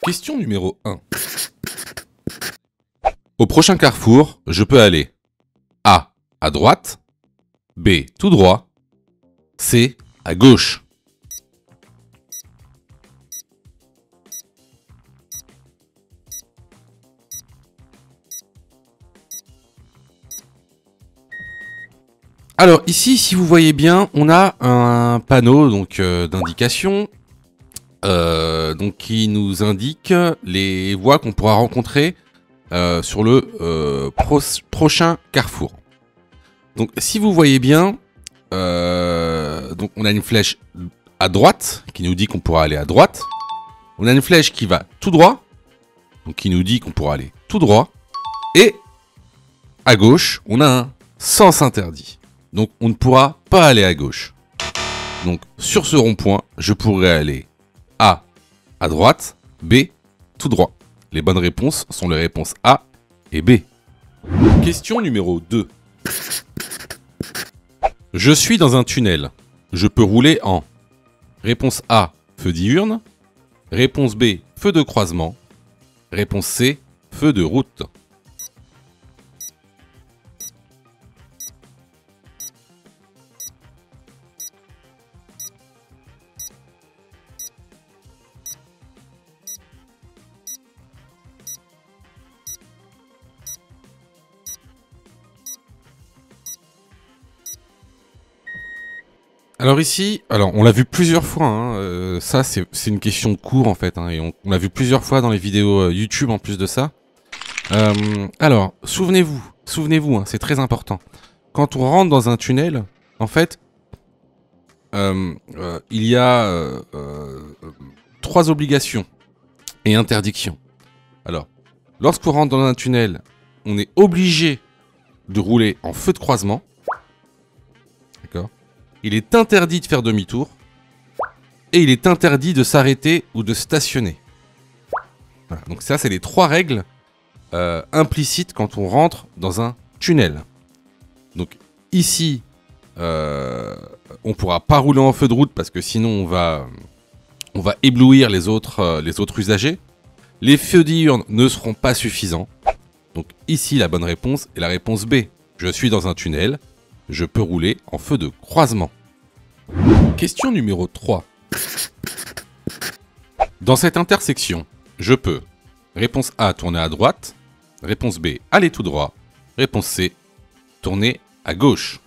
Question numéro 1. Au prochain carrefour, je peux aller A. À droite, B. Tout droit, C. À gauche. Alors ici, si vous voyez bien, on a un panneau d'indication qui nous indique les voies qu'on pourra rencontrer sur le prochain carrefour. Donc si vous voyez bien, donc on a une flèche à droite qui nous dit qu'on pourra aller à droite. On a une flèche qui va tout droit, donc qui nous dit qu'on pourra aller tout droit. Et à gauche, on a un sens interdit. Donc on ne pourra pas aller à gauche. Donc sur ce rond-point, je pourrais aller A, à droite, B, tout droit. Les bonnes réponses sont les réponses A et B. Question numéro 2. Je suis dans un tunnel. Je peux rouler en réponse A, feu diurne. Réponse B, feu de croisement. Réponse C, feu de route. Alors ici, on l'a vu plusieurs fois, hein, ça c'est une question de cours en fait, hein, et on l'a vu plusieurs fois dans les vidéos YouTube en plus de ça. Alors, souvenez-vous, hein, c'est très important. Quand on rentre dans un tunnel, en fait, il y a 3 obligations et interdictions. Alors, lorsqu'on rentre dans un tunnel, on est obligé de rouler en feu de croisement. D'accord ? Il est interdit de faire demi-tour. Et il est interdit de s'arrêter ou de stationner. Voilà, donc ça, c'est les 3 règles implicites quand on rentre dans un tunnel. Donc ici, on pourra pas rouler en feu de route parce que sinon on va éblouir les autres usagers. Les feux diurnes ne seront pas suffisants. Donc ici, la bonne réponse est la réponse B. Je suis dans un tunnel. Je peux rouler en feu de croisement. Question numéro 3. Dans cette intersection, je peux, réponse A, tourner à droite. Réponse B, aller tout droit. Réponse C, tourner à gauche.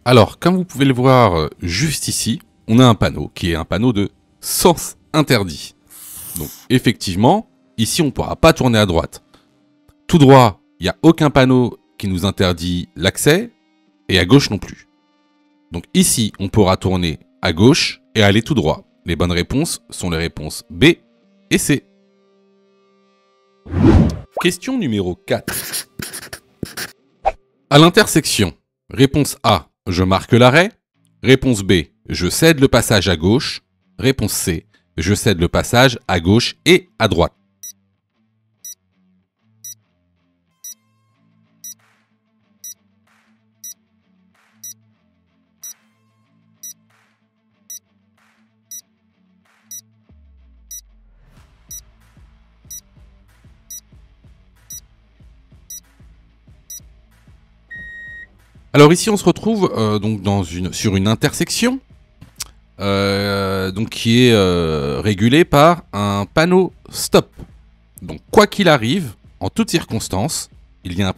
Alors, comme vous pouvez le voir juste ici, on a un panneau qui est un panneau de sens interdit. Donc, effectivement, ici, on ne pourra pas tourner à droite. Tout droit, il n'y a aucun panneau qui nous interdit l'accès, et à gauche non plus. Donc ici, on pourra tourner à gauche et aller tout droit. Les bonnes réponses sont les réponses B et C. Question numéro 4. À l'intersection, réponse A, je marque l'arrêt. Réponse B, je cède le passage à gauche. Réponse C, je cède le passage à gauche et à droite. Alors ici, on se retrouve donc sur une intersection donc qui est régulée par un panneau stop. Donc quoi qu'il arrive, en toutes circonstances, il y a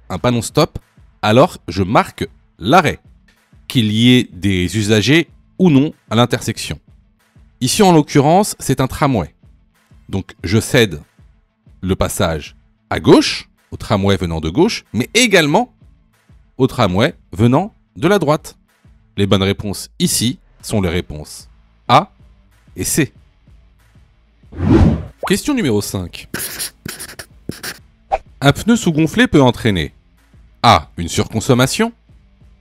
un panneau stop, alors je marque l'arrêt, qu'il y ait des usagers ou non à l'intersection. Ici, en l'occurrence, c'est un tramway. Donc je cède le passage à gauche, au tramway venant de gauche, mais également au tramway venant de la droite. Les bonnes réponses ici sont les réponses A et C. Question numéro 5. Un pneu sous-gonflé peut entraîner A. Une surconsommation.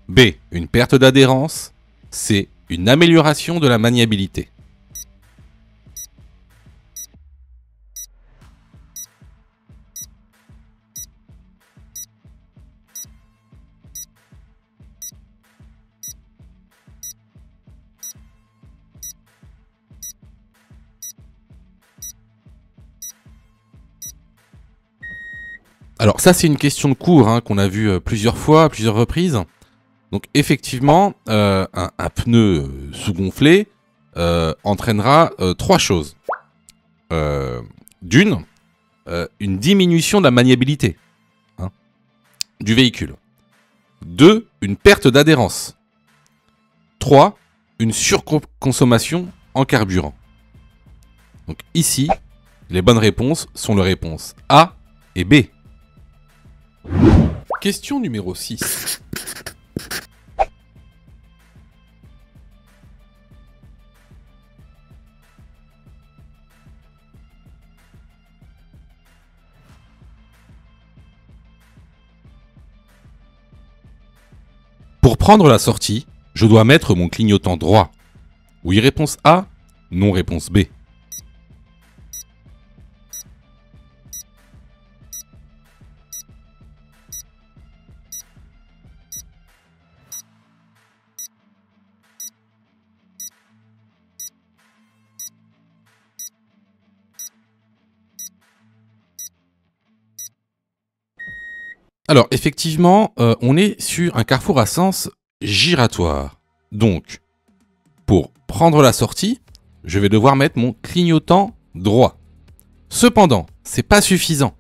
B. Une perte d'adhérence. C. Une amélioration de la maniabilité. Alors ça c'est une question de cours hein, qu'on a vu plusieurs fois, à plusieurs reprises. Donc effectivement, un pneu sous-gonflé entraînera trois choses. D'une, une diminution de la maniabilité hein, du véhicule. 2, une perte d'adhérence. 3, une surconsommation en carburant. Donc ici, les bonnes réponses sont les réponses A et B. Question numéro 6. Pour prendre la sortie, je dois mettre mon clignotant droit. Oui, réponse A, non, réponse B. Alors, effectivement, on est sur un carrefour à sens giratoire. Donc, pour prendre la sortie, je vais devoir mettre mon clignotant droit. Cependant, c'est pas suffisant.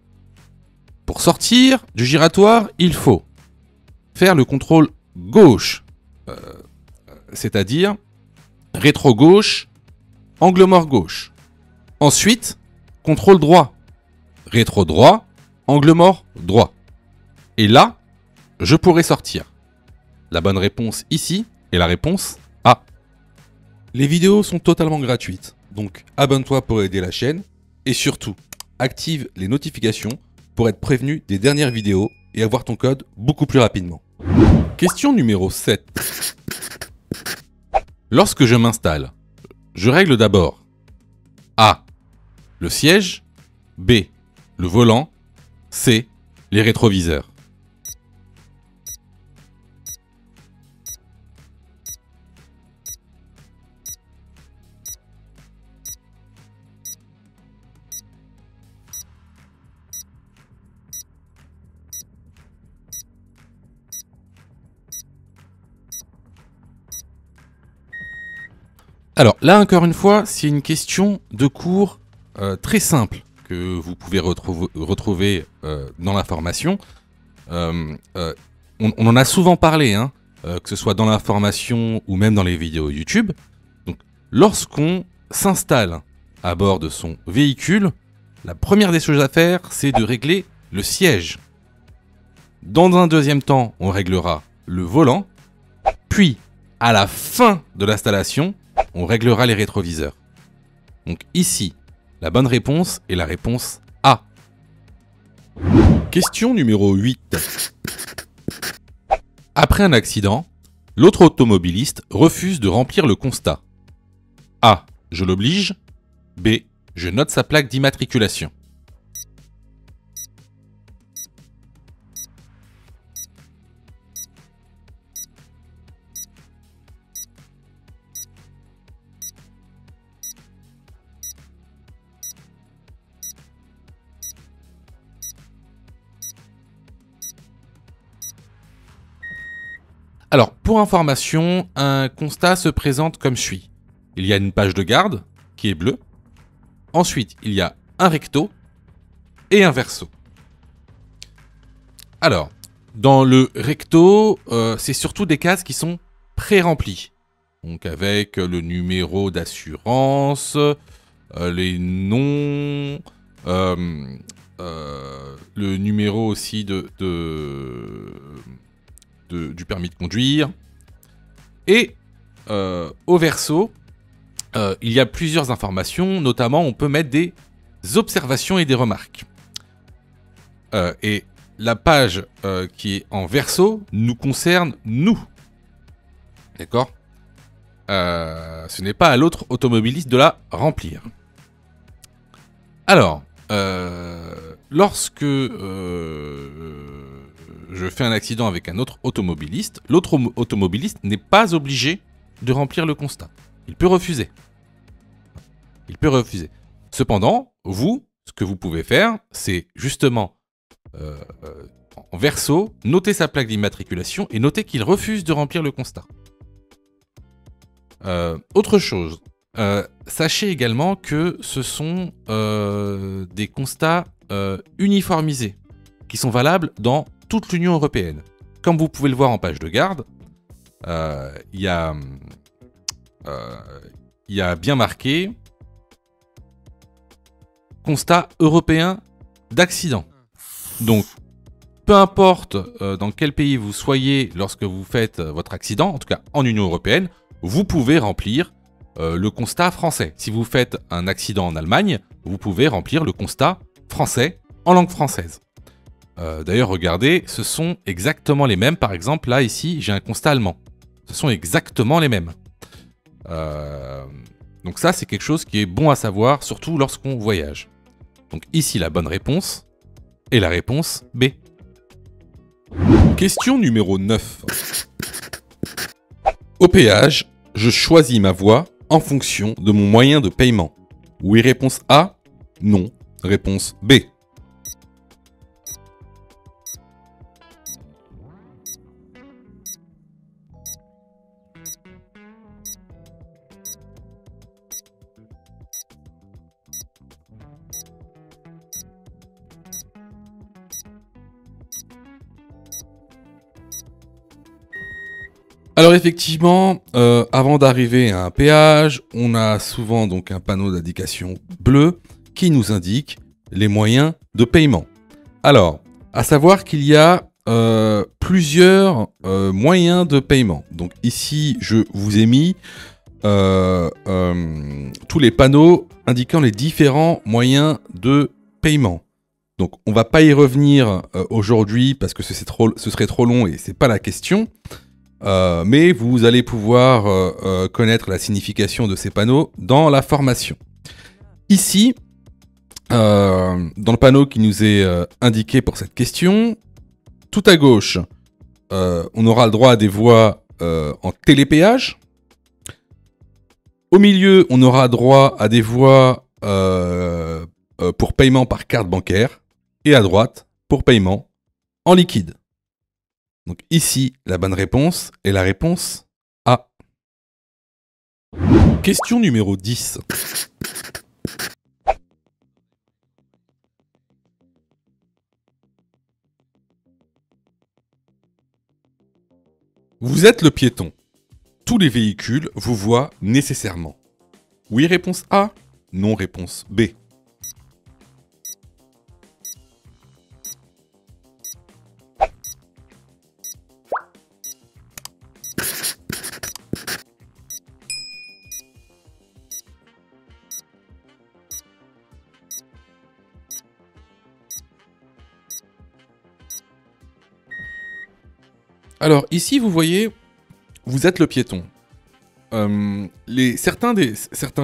Pour sortir du giratoire, il faut faire le contrôle gauche, c'est-à-dire rétro-gauche, angle mort gauche. Ensuite, contrôle droit, rétro-droit, angle mort droit. Et là, je pourrais sortir. La bonne réponse ici est la réponse A. Les vidéos sont totalement gratuites, donc abonne-toi pour aider la chaîne et surtout, active les notifications pour être prévenu des dernières vidéos et avoir ton code beaucoup plus rapidement. Question numéro 7. Lorsque je m'installe, je règle d'abord A. Le siège, B. Le volant, C. Les rétroviseurs. Alors là encore une fois, c'est une question de cours très simple que vous pouvez retrouver dans la formation. On en a souvent parlé, hein, que ce soit dans la formation ou même dans les vidéos YouTube. Donc, lorsqu'on s'installe à bord de son véhicule, la première des choses à faire, c'est de régler le siège. Dans un deuxième temps, on réglera le volant. Puis, à la fin de l'installation, on réglera les rétroviseurs. Donc ici, la bonne réponse est la réponse A. Question numéro 8. Après un accident, l'autre automobiliste refuse de remplir le constat. A. Je l'oblige. B. Je note sa plaque d'immatriculation. Alors, pour information, un constat se présente comme suit. Il y a une page de garde, qui est bleue. Ensuite, il y a un recto et un verso. Alors, dans le recto, c'est surtout des cases qui sont pré-remplies. Donc avec le numéro d'assurance, les noms, le numéro aussi du permis de conduire. Et au verso, il y a plusieurs informations, notamment on peut mettre des observations et des remarques. Et la page qui est en verso nous concerne, nous, D'accord? Ce n'est pas à l'autre automobiliste de la remplir. Alors, lorsque je fais un accident avec un autre automobiliste, l'autre automobiliste n'est pas obligé de remplir le constat. Il peut refuser. Il peut refuser. Cependant, vous, ce que vous pouvez faire, c'est justement, en verso, noter sa plaque d'immatriculation et noter qu'il refuse de remplir le constat. Autre chose, sachez également que ce sont des constats uniformisés qui sont valables dans toute l'Union européenne. Comme vous pouvez le voir en page de garde, il y a bien marqué constat européen d'accident. Donc, peu importe dans quel pays vous soyez lorsque vous faites votre accident, en tout cas en Union européenne, vous pouvez remplir le constat français. Si vous faites un accident en Allemagne, vous pouvez remplir le constat français en langue française. D'ailleurs, regardez, ce sont exactement les mêmes. Par exemple, là, ici, j'ai un constat allemand. Ce sont exactement les mêmes. Donc ça, c'est quelque chose qui est bon à savoir, surtout lorsqu'on voyage. Donc ici, la bonne réponse est la réponse B. Question numéro 9. Au péage, je choisis ma voie en fonction de mon moyen de paiement. Oui, réponse A. Non, réponse B. Alors effectivement, avant d'arriver à un péage, on a souvent donc un panneau d'indication bleu qui nous indique les moyens de paiement. Alors, à savoir qu'il y a plusieurs moyens de paiement. Donc ici, je vous ai mis tous les panneaux indiquant les différents moyens de paiement. Donc on va pas y revenir aujourd'hui parce que ce serait trop long et c'est pas la question. Mais vous allez pouvoir connaître la signification de ces panneaux dans la formation. Ici, dans le panneau qui nous est indiqué pour cette question, tout à gauche, on aura le droit à des voies en télépéage. Au milieu, on aura droit à des voies pour paiement par carte bancaire. Et à droite, pour paiement en liquide. Donc ici, la bonne réponse est la réponse A. Question numéro 10. Vous êtes le piéton. Tous les véhicules vous voient nécessairement. Oui, réponse A. Non, réponse B. Alors ici, vous voyez, vous êtes le piéton. Certains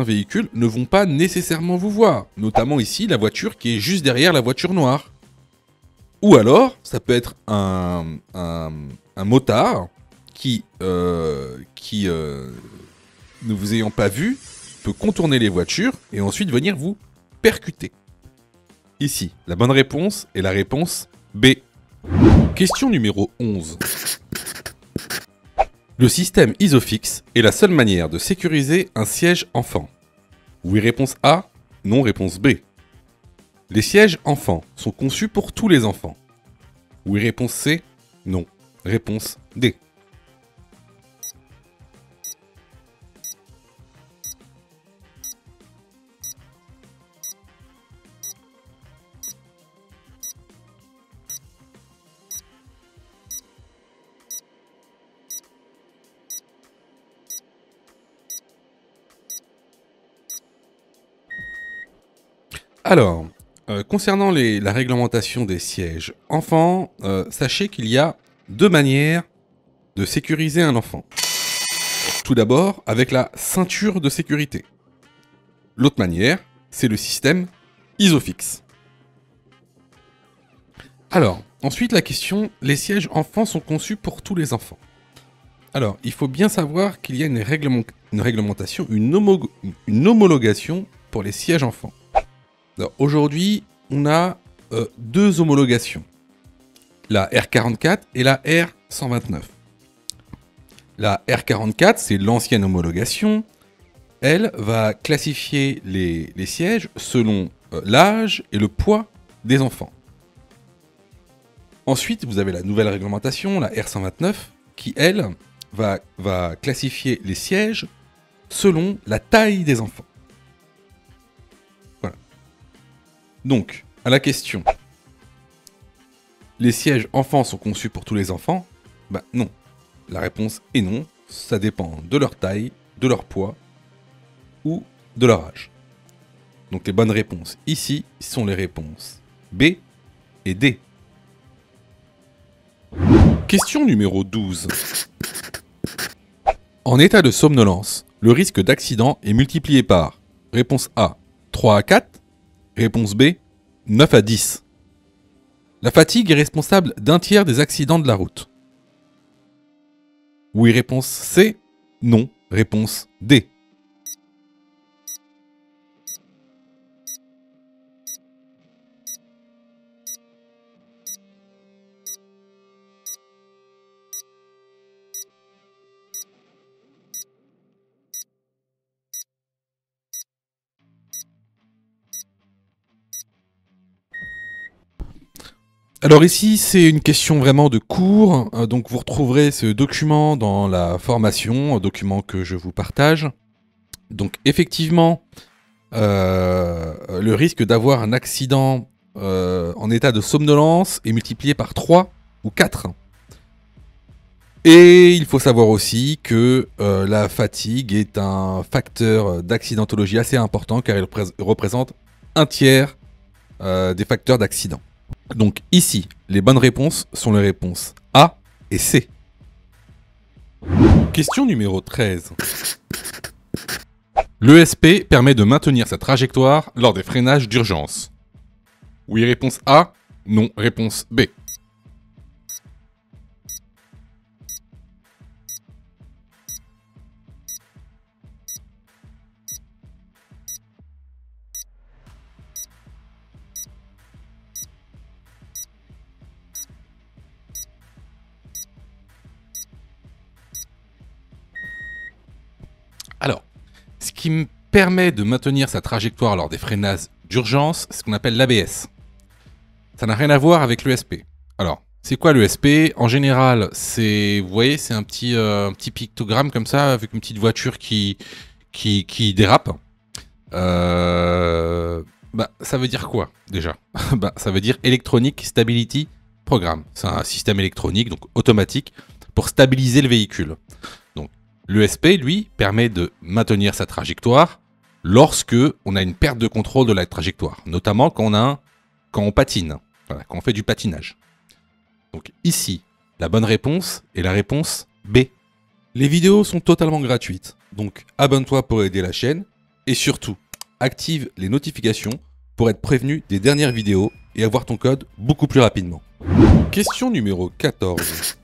véhicules ne vont pas nécessairement vous voir. Notamment ici, la voiture qui est juste derrière la voiture noire. Ou alors, ça peut être un motard qui ne vous ayant pas vu, peut contourner les voitures et ensuite venir vous percuter. Ici, la bonne réponse est la réponse B. Question numéro 11. Le système Isofix est la seule manière de sécuriser un siège enfant. Oui, réponse A. Non, réponse B. Les sièges enfants sont conçus pour tous les enfants. Oui, réponse C. Non, réponse D. Alors, concernant la réglementation des sièges enfants, sachez qu'il y a deux manières de sécuriser un enfant. Tout d'abord, avec la ceinture de sécurité. L'autre manière, c'est le système ISOFIX. Alors, ensuite la question, les sièges enfants sont conçus pour tous les enfants. Alors, il faut bien savoir qu'il y a une réglementation, une homologation pour les sièges enfants. Alors, aujourd'hui, on a deux homologations. La R44 et la R129. La R44, c'est l'ancienne homologation. Elle va classifier les sièges selon l'âge et le poids des enfants. Ensuite, vous avez la nouvelle réglementation, la R129, qui, elle, va classifier les sièges selon la taille des enfants. Voilà. Donc, à la question, les sièges enfants sont conçus pour tous les enfants? Ben non. La réponse est non. Ça dépend de leur taille, de leur poids ou de leur âge. Donc les bonnes réponses ici sont les réponses B et D. Question numéro 12. En état de somnolence, le risque d'accident est multiplié par réponse A, 3 à 4, réponse B, 9 à 10. La fatigue est responsable d'un tiers des accidents de la route. Oui, réponse C, non, réponse D. Alors ici, c'est une question vraiment de cours, donc vous retrouverez ce document dans la formation, un document que je vous partage. Donc effectivement, le risque d'avoir un accident en état de somnolence est multiplié par 3 ou 4. Et il faut savoir aussi que la fatigue est un facteur d'accidentologie assez important car elle représente un tiers des facteurs d'accident. Donc ici, les bonnes réponses sont les réponses A et C. Question numéro 13. L'ESP permet de maintenir sa trajectoire lors des freinages d'urgence. Oui, réponse A. Non, réponse B. Alors, ce qui me permet de maintenir sa trajectoire lors des freinages d'urgence, c'est ce qu'on appelle l'ABS. Ça n'a rien à voir avec l'ESP. Alors, c'est quoi l'ESP? En général, c'est, vous voyez, c'est un petit pictogramme comme ça, avec une petite voiture qui dérape. Ça veut dire quoi, déjà? Ça veut dire Electronic Stability Program. C'est un système électronique, donc automatique, pour stabiliser le véhicule. Donc, l'ESP, lui, permet de maintenir sa trajectoire lorsque on a une perte de contrôle de la trajectoire, notamment quand on patine, voilà, quand on fait du patinage. Donc ici, la bonne réponse est la réponse B. Les vidéos sont totalement gratuites, donc abonne-toi pour aider la chaîne et surtout, active les notifications pour être prévenu des dernières vidéos et avoir ton code beaucoup plus rapidement. Question numéro 14.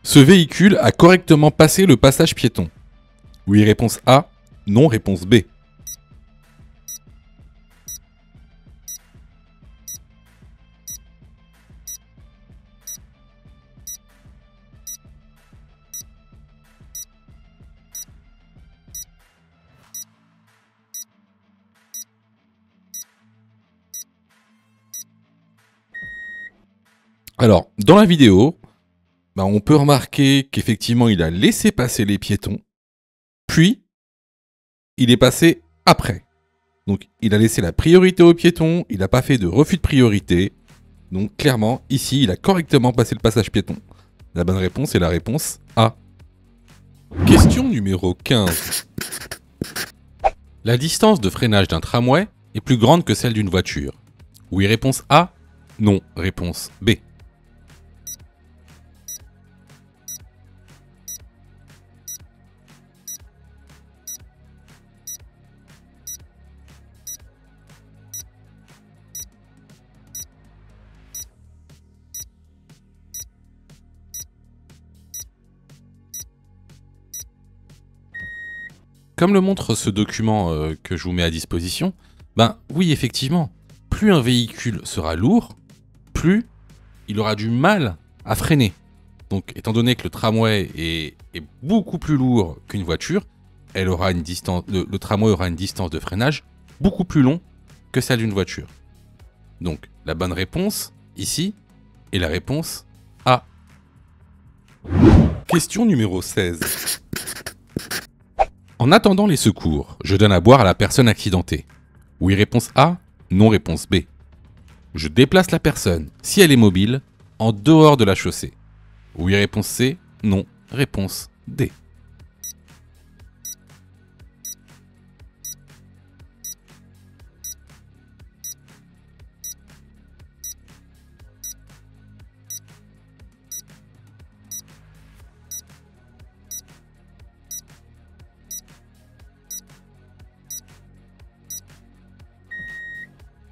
Ce véhicule a correctement passé le passage piéton. Oui, réponse A. Non, réponse B. Alors, dans la vidéo, on peut remarquer qu'effectivement, il a laissé passer les piétons, puis il est passé après. Donc, il a laissé la priorité aux piétons, il n'a pas fait de refus de priorité. Donc, clairement, ici, il a correctement passé le passage piéton. La bonne réponse est la réponse A. Question numéro 15. La distance de freinage d'un tramway est plus grande que celle d'une voiture. Oui, réponse A. Non, réponse B. Comme le montre ce document que je vous mets à disposition, ben oui, effectivement, plus un véhicule sera lourd, plus il aura du mal à freiner. Donc, étant donné que le tramway est beaucoup plus lourd qu'une voiture, le tramway aura une distance de freinage beaucoup plus longue que celle d'une voiture. Donc, la bonne réponse, ici, est la réponse A. Question numéro 16. En attendant les secours, je donne à boire à la personne accidentée. Oui, réponse A. Non, réponse B. Je déplace la personne, si elle est mobile, en dehors de la chaussée. Oui, réponse C. Non, réponse D.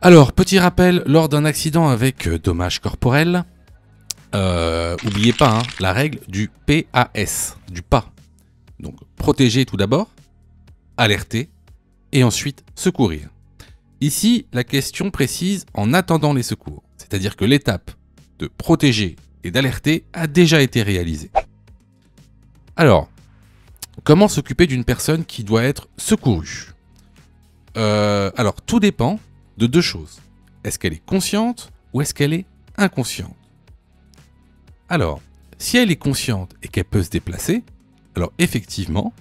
Alors, petit rappel, lors d'un accident avec dommages corporels, oubliez pas la règle du PAS, du pas. Donc, protéger tout d'abord, alerter, et ensuite secourir. Ici, la question précise en attendant les secours, c'est-à-dire que l'étape de protéger et d'alerter a déjà été réalisée. Alors, comment s'occuper d'une personne qui doit être secourue? Alors, tout dépend de deux choses. Est-ce qu'elle est consciente ou est-ce qu'elle est inconsciente? Alors, si elle est consciente et qu'elle peut se déplacer, alors effectivement,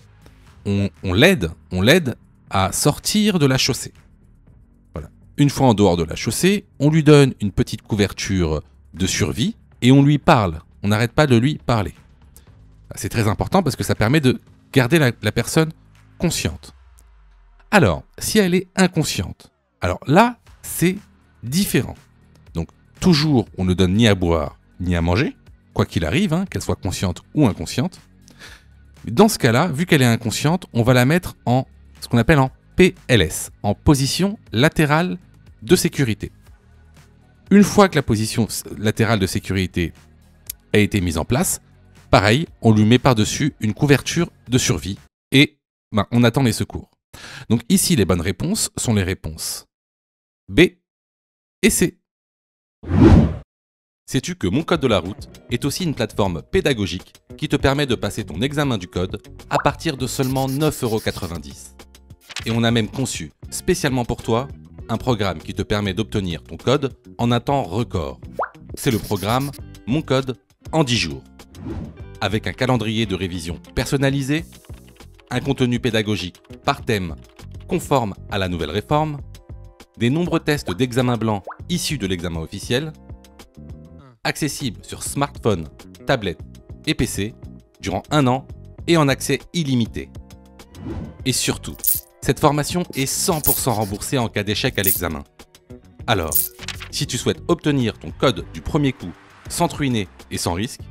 on l'aide à sortir de la chaussée. Voilà. Une fois en dehors de la chaussée, on lui donne une petite couverture de survie et on lui parle. On n'arrête pas de lui parler. C'est très important parce que ça permet de garder la personne consciente. Alors, si elle est inconsciente, alors là, c'est différent. Donc, toujours, on ne donne ni à boire, ni à manger, quoi qu'il arrive, qu'elle soit consciente ou inconsciente. Dans ce cas-là, vu qu'elle est inconsciente, on va la mettre en ce qu'on appelle en PLS, en position latérale de sécurité. Une fois que la position latérale de sécurité a été mise en place, pareil, on lui met par-dessus une couverture de survie et on attend les secours. Donc ici, les bonnes réponses sont les réponses B et C. Sais-tu que Mon Code de la route est aussi une plateforme pédagogique qui te permet de passer ton examen du code à partir de seulement 9,90 €. Et on a même conçu, spécialement pour toi, un programme qui te permet d'obtenir ton code en un temps record. C'est le programme Mon Code en 10 jours. Avec un calendrier de révision personnalisé, un contenu pédagogique par thème conforme à la nouvelle réforme, des nombreux tests d'examen blanc issus de l'examen officiel, accessibles sur smartphone, tablette et PC durant 1 an et en accès illimité. Et surtout, cette formation est 100% remboursée en cas d'échec à l'examen. Alors, si tu souhaites obtenir ton code du premier coup sans te ruiner et sans risque,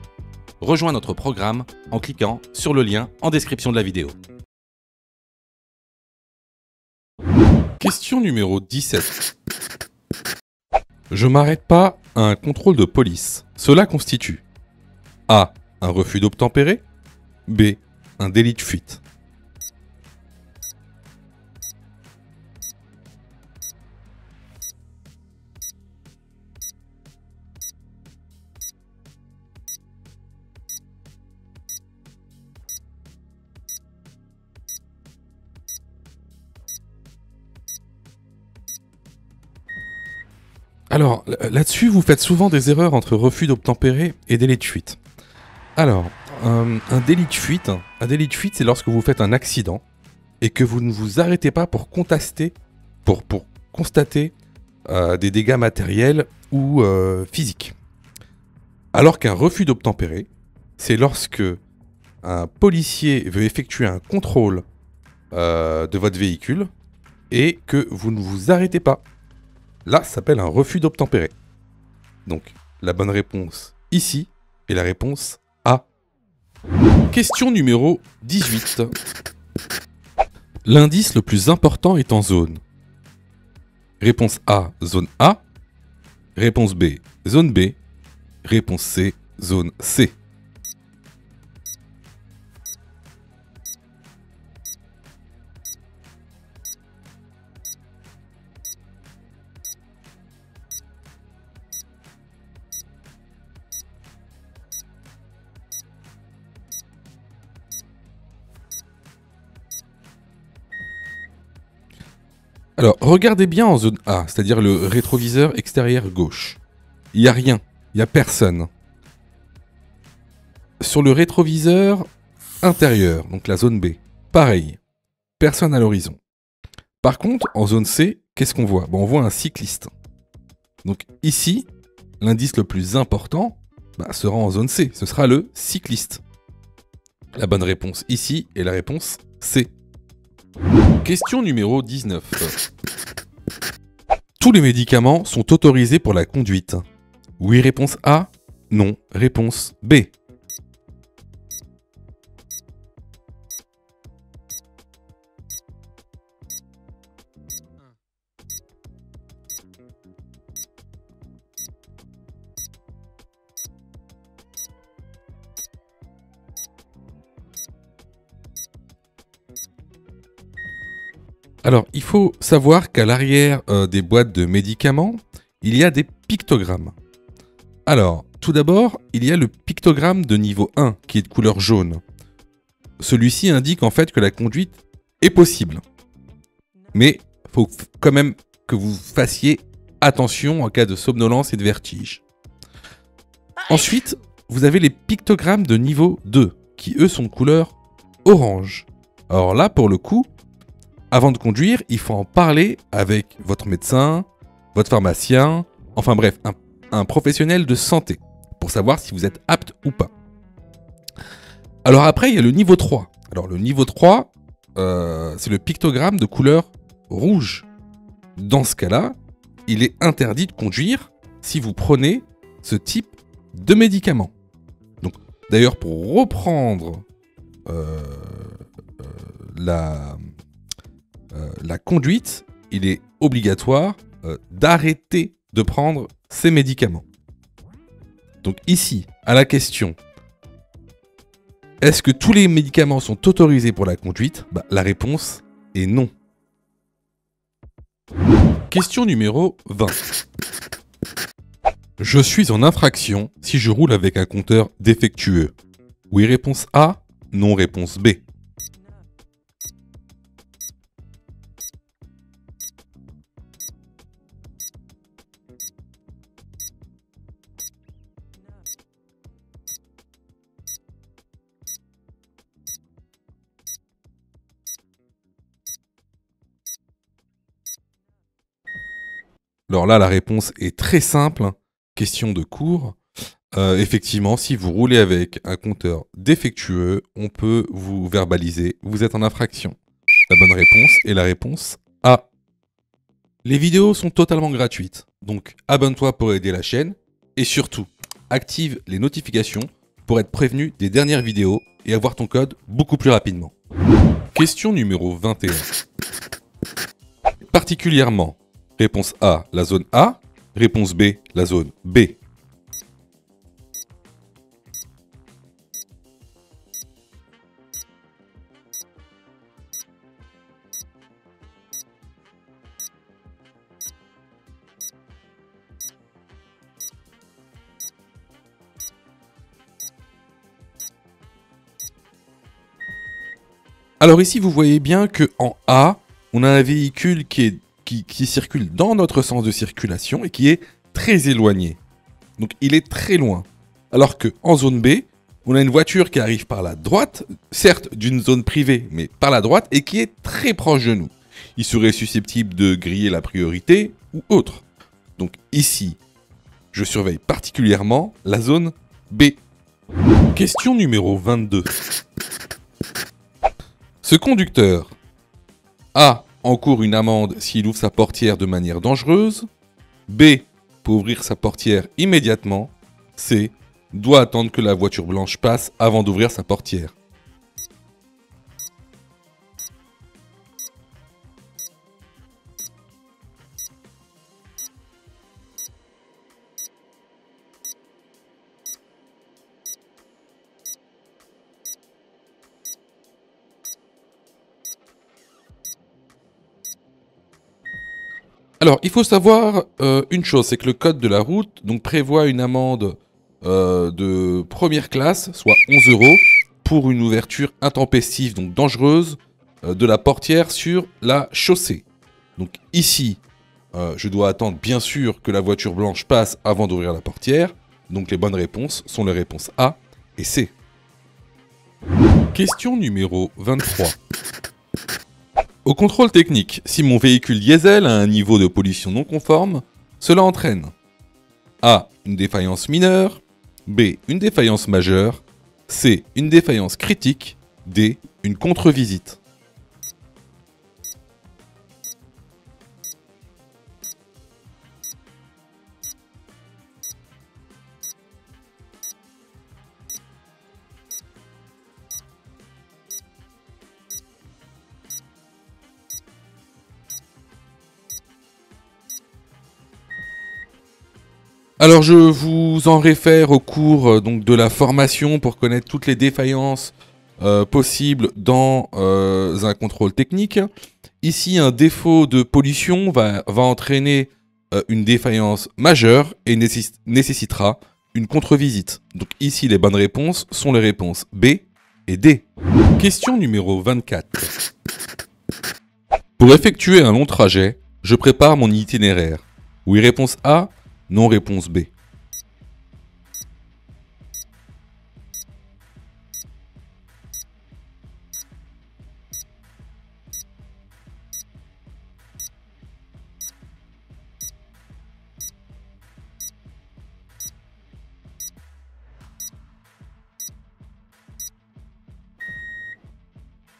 rejoins notre programme en cliquant sur le lien en description de la vidéo. Question numéro 17. Je m'arrête pas à un contrôle de police. Cela constitue A. Un refus d'obtempérer. B. Un délit de fuite. Alors, là-dessus, vous faites souvent des erreurs entre refus d'obtempérer et délit de fuite. Alors, un délit de fuite, c'est lorsque vous faites un accident et que vous ne vous arrêtez pas pour constater des dégâts matériels ou physiques. Alors qu'un refus d'obtempérer, c'est lorsque un policier veut effectuer un contrôle de votre véhicule et que vous ne vous arrêtez pas. Là, ça s'appelle un refus d'obtempérer. Donc, la bonne réponse ici est la réponse A. Question numéro 18. L'indice le plus important est en zone. Réponse A, zone A. Réponse B, zone B. Réponse C, zone C. Alors, regardez bien en zone A, c'est-à-dire le rétroviseur extérieur gauche. Il n'y a rien, il n'y a personne. Sur le rétroviseur intérieur, donc la zone B, pareil, personne à l'horizon. Par contre, en zone C, qu'est-ce qu'on voit? On voit un cycliste. Donc ici, l'indice le plus important sera en zone C, ce sera le cycliste. La bonne réponse ici est la réponse C. Question numéro 19. Tous les médicaments sont autorisés pour la conduite. Oui, réponse A. Non, réponse B. Alors, il faut savoir qu'à l'arrière des boîtes de médicaments, il y a des pictogrammes. Alors, tout d'abord, il y a le pictogramme de niveau 1 qui est de couleur jaune. Celui-ci indique en fait que la conduite est possible. Mais il faut quand même que vous fassiez attention en cas de somnolence et de vertige. Ensuite, vous avez les pictogrammes de niveau 2 qui eux sont de couleur orange. Alors là, pour le coup, avant de conduire, il faut en parler avec votre médecin, votre pharmacien, enfin bref, un professionnel de santé pour savoir si vous êtes apte ou pas. Alors après, il y a le niveau 3. Alors le niveau 3, c'est le pictogramme de couleur rouge. Dans ce cas-là, il est interdit de conduire si vous prenez ce type de médicament. Donc, d'ailleurs, pour reprendre la conduite, il est obligatoire d'arrêter de prendre ces médicaments. Donc ici, à la question, est-ce que tous les médicaments sont autorisés pour la conduite? La réponse est non. Question numéro 20. Je suis en infraction si je roule avec un compteur défectueux. Oui, réponse A. Non, réponse B. Alors là, la réponse est très simple. Question de cours. Effectivement, si vous roulez avec un compteur défectueux, on peut vous verbaliser. Vous êtes en infraction. La bonne réponse est la réponse A. Les vidéos sont totalement gratuites. Donc abonne-toi pour aider la chaîne. Et surtout, active les notifications pour être prévenu des dernières vidéos et avoir ton code beaucoup plus rapidement. Question numéro 21. Particulièrement, réponse A, la zone A. Réponse B, la zone B. Alors ici, vous voyez bien qu'en A, on a un véhicule qui circule dans notre sens de circulation et qui est très éloigné. Donc il est très loin. Alors qu'en zone B, on a une voiture qui arrive par la droite, certes d'une zone privée, mais par la droite, et qui est très proche de nous. Il serait susceptible de griller la priorité ou autre. Donc ici, je surveille particulièrement la zone B. Question numéro 22. Ce conducteur A. encourt une amende s'il ouvre sa portière de manière dangereuse. B. peut ouvrir sa portière immédiatement. C. doit attendre que la voiture blanche passe avant d'ouvrir sa portière. Alors, il faut savoir une chose, c'est que le code de la route donc, prévoit une amende de première classe, soit 11 euros, pour une ouverture intempestive, donc dangereuse, de la portière sur la chaussée. Donc ici, je dois attendre bien sûr que la voiture blanche passe avant d'ouvrir la portière. Donc les bonnes réponses sont les réponses A et C. Question numéro 23. Au contrôle technique, si mon véhicule diesel a un niveau de pollution non conforme, cela entraîne A. une défaillance mineure, B. une défaillance majeure, C. une défaillance critique, D. une contre-visite. Alors je vous en réfère au cours donc de la formation pour connaître toutes les défaillances possibles dans un contrôle technique. Ici, un défaut de pollution va entraîner une défaillance majeure et nécessitera une contre-visite. Donc ici, les bonnes réponses sont les réponses B et D. Question numéro 24. Pour effectuer un long trajet, je prépare mon itinéraire. Oui, réponse A. Non, réponse B.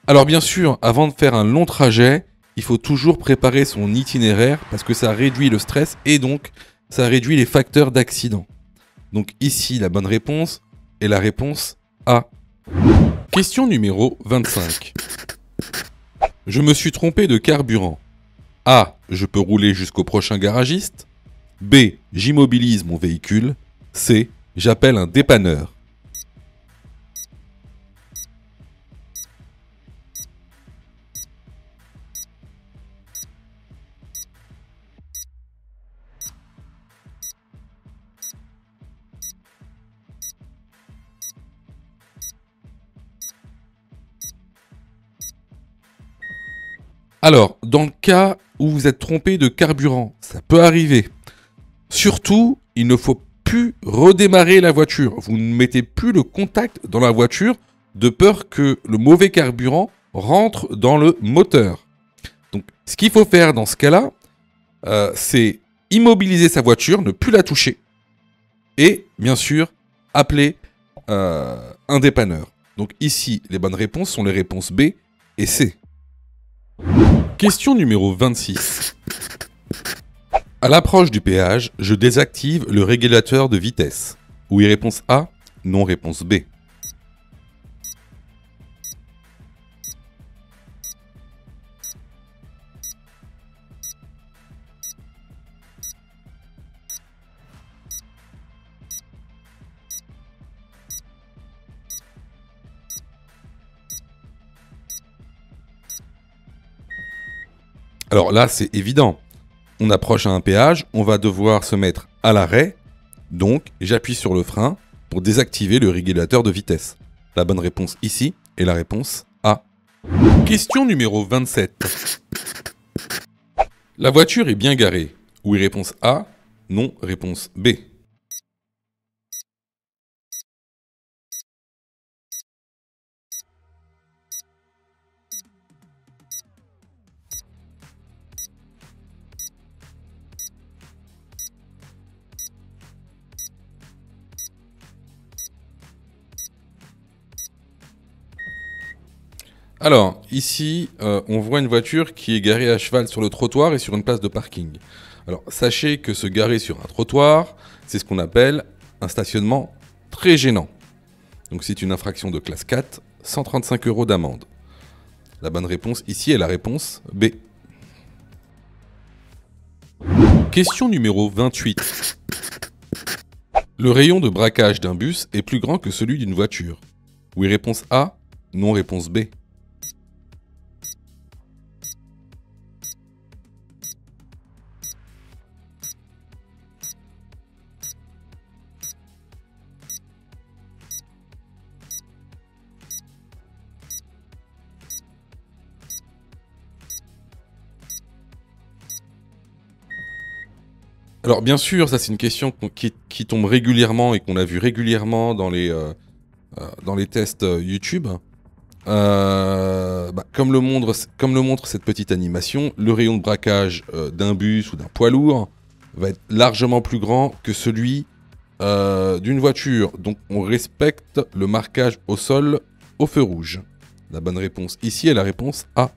Alors bien sûr, avant de faire un long trajet, il faut toujours préparer son itinéraire parce que ça réduit le stress et donc ça réduit les facteurs d'accident. Donc ici, la bonne réponse est la réponse A. Question numéro 25. Je me suis trompé de carburant. A. Je peux rouler jusqu'au prochain garagiste. B. J'immobilise mon véhicule. C. J'appelle un dépanneur. Alors, dans le cas où vous êtes trompé de carburant, ça peut arriver. Surtout, il ne faut plus redémarrer la voiture. Vous ne mettez plus le contact dans la voiture de peur que le mauvais carburant rentre dans le moteur. Donc, ce qu'il faut faire dans ce cas-là, c'est immobiliser sa voiture, ne plus la toucher. Et, bien sûr, appeler un dépanneur. Donc ici, les bonnes réponses sont les réponses B et C. Question numéro 26. À l'approche du péage, je désactive le régulateur de vitesse. Oui, réponse A. Non, réponse B. Alors là, c'est évident. On approche à un péage, on va devoir se mettre à l'arrêt. Donc, j'appuie sur le frein pour désactiver le régulateur de vitesse. La bonne réponse ici est la réponse A. Question numéro 27. La voiture est bien garée. Oui, réponse A. Non, réponse B. Alors, ici, on voit une voiture qui est garée à cheval sur le trottoir et sur une place de parking. Alors, sachez que se garer sur un trottoir, c'est ce qu'on appelle un stationnement très gênant. Donc, c'est une infraction de classe 4, 135 € d'amende. La bonne réponse ici est la réponse B. Question numéro 28. Le rayon de braquage d'un bus est plus grand que celui d'une voiture. Oui, réponse A. Non, réponse B. Alors bien sûr, ça c'est une question qui tombe régulièrement et qu'on a vu régulièrement dans les tests YouTube. Comme le montre cette petite animation, le rayon de braquage d'un bus ou d'un poids lourd va être largement plus grand que celui d'une voiture. Donc on respecte le marquage au sol au feu rouge. La bonne réponse ici est la réponse A.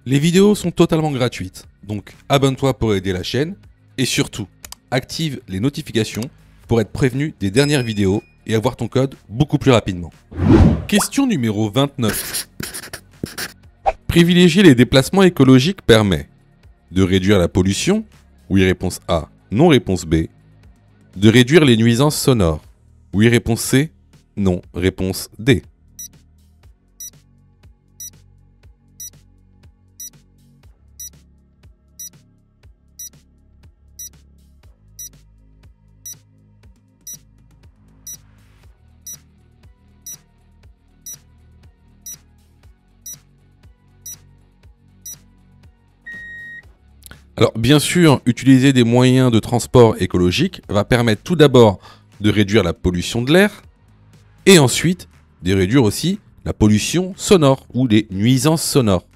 Les vidéos sont totalement gratuites, donc abonne-toi pour aider la chaîne et surtout active les notifications pour être prévenu des dernières vidéos et avoir ton code beaucoup plus rapidement. Question numéro 29. Privilégier les déplacements écologiques permet de réduire la pollution, oui réponse A, non réponse B, de réduire les nuisances sonores, oui réponse C, non réponse D. Alors bien sûr, utiliser des moyens de transport écologiques va permettre tout d'abord de réduire la pollution de l'air et ensuite de réduire aussi la pollution sonore ou les nuisances sonores.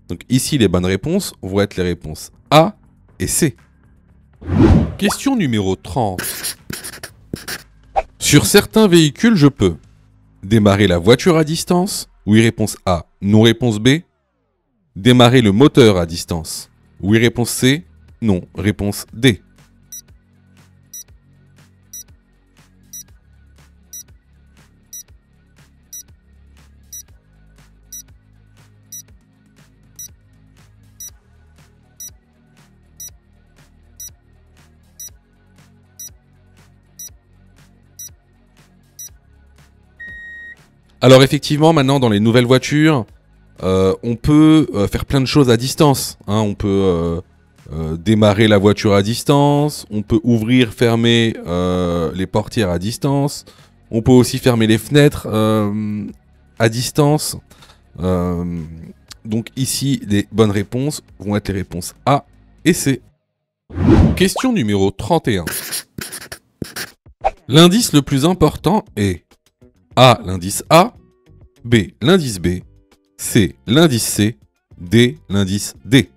Donc ici les bonnes réponses vont être les réponses A et C. Question numéro 30. Sur certains véhicules, je peux démarrer la voiture à distance, oui réponse A, non réponse B. Démarrer le moteur à distance, oui réponse C, non réponse D. Alors effectivement, maintenant dans les nouvelles voitures, on peut faire plein de choses à distance. Hein. On peut démarrer la voiture à distance, on peut ouvrir, fermer les portières à distance, on peut aussi fermer les fenêtres à distance. Donc ici, les bonnes réponses vont être les réponses A et C. Question numéro 31. L'indice le plus important est A, l'indice A, B, l'indice B, C, l'indice C, D, l'indice D.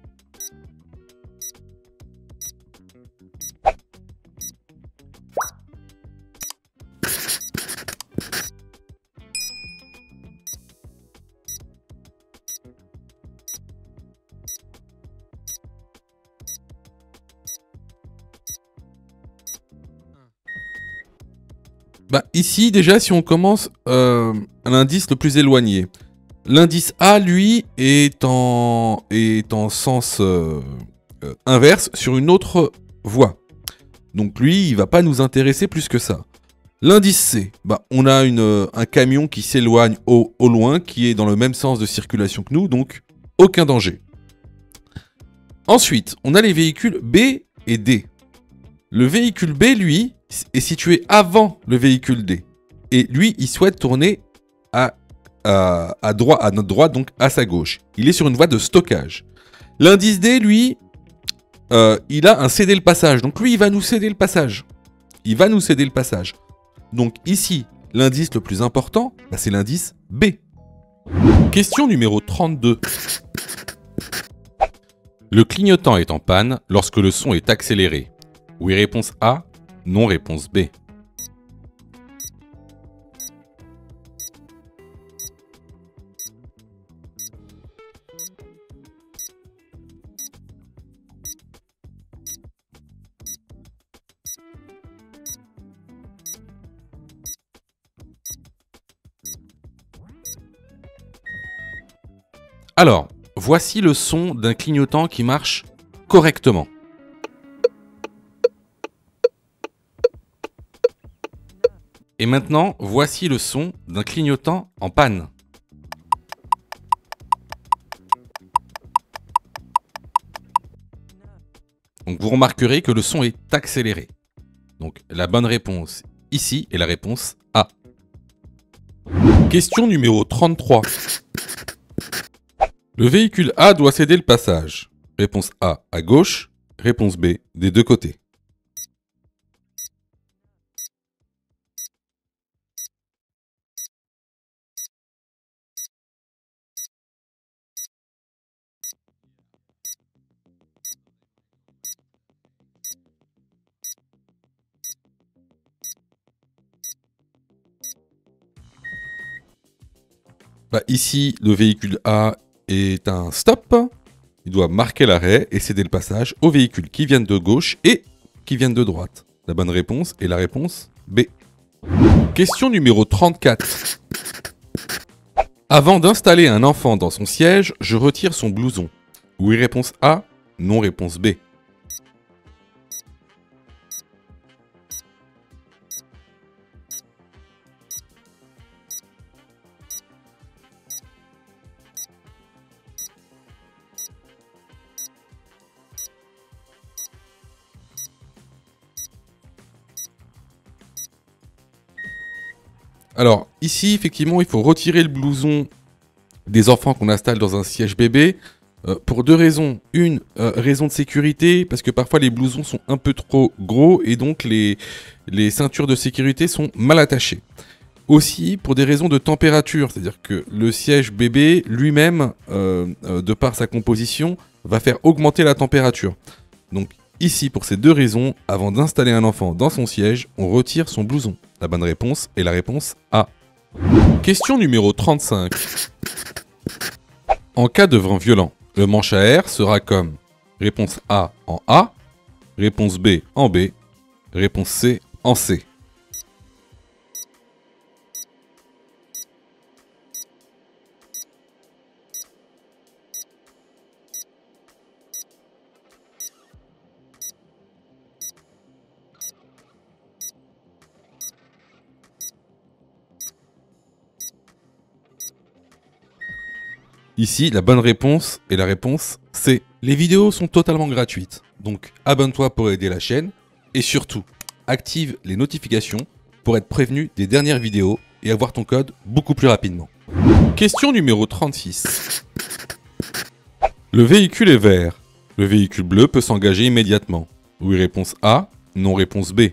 Ici, déjà, si on commence à l'indice le plus éloigné. L'indice A, lui, est en sens inverse sur une autre voie. Donc lui, il va pas nous intéresser plus que ça. L'indice C, on a un camion qui s'éloigne au loin, qui est dans le même sens de circulation que nous, donc aucun danger. Ensuite, on a les véhicules B et D. Le véhicule B, lui, est situé avant le véhicule D. Et lui, il souhaite tourner à notre droite, donc à sa gauche. Il est sur une voie de stockage. L'indice D, lui, il a un céder le passage. Donc lui, il va nous céder le passage. Donc ici, l'indice le plus important, c'est l'indice B. Question numéro 32. Le clignotant est en panne lorsque le son est accéléré. Oui, réponse A. Non, réponse B. Alors, voici le son d'un clignotant qui marche correctement. Et maintenant, voici le son d'un clignotant en panne. Donc vous remarquerez que le son est accéléré. Donc la bonne réponse ici est la réponse A. Question numéro 33. Le véhicule A doit céder le passage. Réponse A à gauche, réponse B des deux côtés. Ici, le véhicule A est un stop. Il doit marquer l'arrêt et céder le passage aux véhicules qui viennent de gauche et qui viennent de droite. La bonne réponse est la réponse B. Question numéro 34. Avant d'installer un enfant dans son siège, je retire son blouson. Oui, réponse A. Non, réponse B. Alors, ici, effectivement, il faut retirer le blouson des enfants qu'on installe dans un siège bébé pour deux raisons. Une, raison de sécurité, parce que parfois les blousons sont un peu trop gros et donc les ceintures de sécurité sont mal attachées. Aussi, pour des raisons de température, c'est-à-dire que le siège bébé lui-même, de par sa composition, va faire augmenter la température. Donc ici, pour ces deux raisons, avant d'installer un enfant dans son siège, on retire son blouson. La bonne réponse est la réponse A. Question numéro 35. En cas de vent violent, le manche à air sera comme réponse A en A, réponse B en B, réponse C en C. Ici, la bonne réponse est la réponse C. Les vidéos sont totalement gratuites, donc abonne-toi pour aider la chaîne et surtout, active les notifications pour être prévenu des dernières vidéos et avoir ton code beaucoup plus rapidement. Question numéro 36. Le véhicule est vert. Le véhicule bleu peut s'engager immédiatement. Oui, réponse A. Non, réponse B.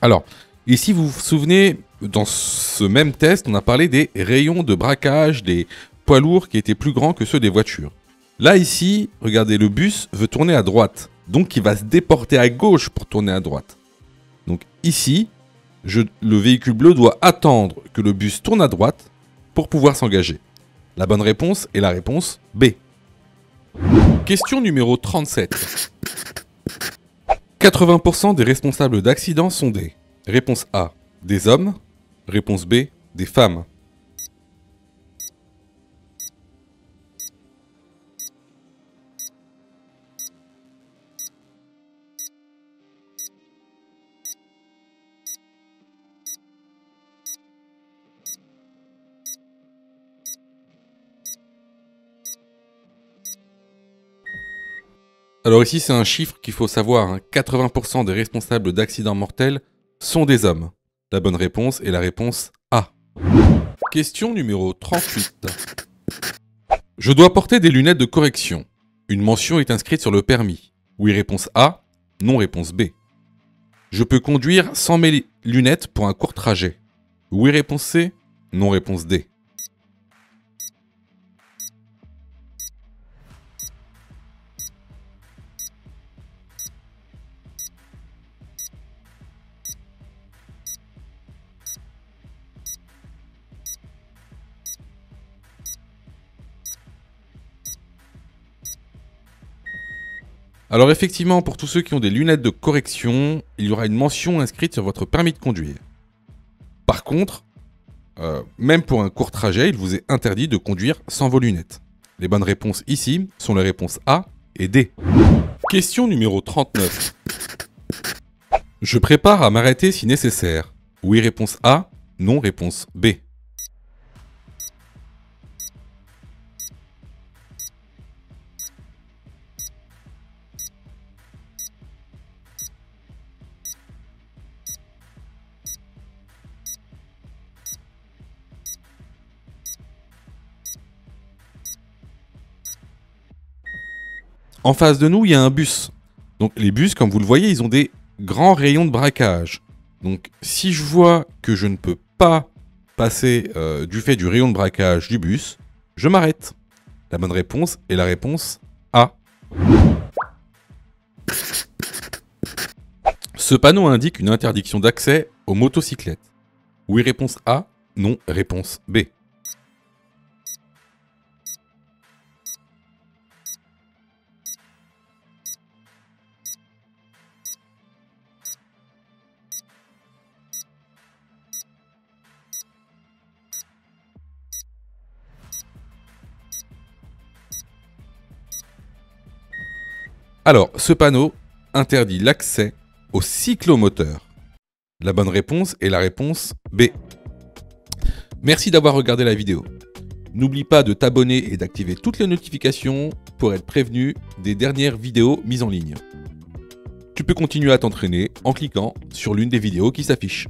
Alors, ici, vous vous souvenez, dans ce même test, on a parlé des rayons de braquage des poids lourds qui étaient plus grands que ceux des voitures. Là, ici, regardez, le bus veut tourner à droite. Donc, il va se déporter à gauche pour tourner à droite. Donc, ici, le véhicule bleu doit attendre que le bus tourne à droite pour pouvoir s'engager. La bonne réponse est la réponse B. Question numéro 37. 80% des responsables d'accidents sont des... Réponse A, des hommes. Réponse B, des femmes. Alors ici, c'est un chiffre qu'il faut savoir. Hein. 80% des responsables d'accidents mortels sont des hommes. La bonne réponse est la réponse A. Question numéro 38. Je dois porter des lunettes de correction. Une mention est inscrite sur le permis. Oui, réponse A. Non, réponse B. Je peux conduire sans mes lunettes pour un court trajet. Oui, réponse C. Non, réponse D. Alors effectivement, pour tous ceux qui ont des lunettes de correction, il y aura une mention inscrite sur votre permis de conduire. Par contre, même pour un court trajet, il vous est interdit de conduire sans vos lunettes. Les bonnes réponses ici sont les réponses A et D. Question numéro 39. Je prépare à m'arrêter si nécessaire. Oui, réponse A. Non, réponse B. En face de nous, il y a un bus. Donc les bus, comme vous le voyez, ils ont des grands rayons de braquage. Donc si je vois que je ne peux pas passer du fait du rayon de braquage du bus, je m'arrête. La bonne réponse est la réponse A. Ce panneau indique une interdiction d'accès aux motocyclettes. Oui, réponse A. Non, réponse B. Alors, ce panneau interdit l'accès aux cyclomoteurs. La bonne réponse est la réponse B. Merci d'avoir regardé la vidéo. N'oublie pas de t'abonner et d'activer toutes les notifications pour être prévenu des dernières vidéos mises en ligne. Tu peux continuer à t'entraîner en cliquant sur l'une des vidéos qui s'affichent.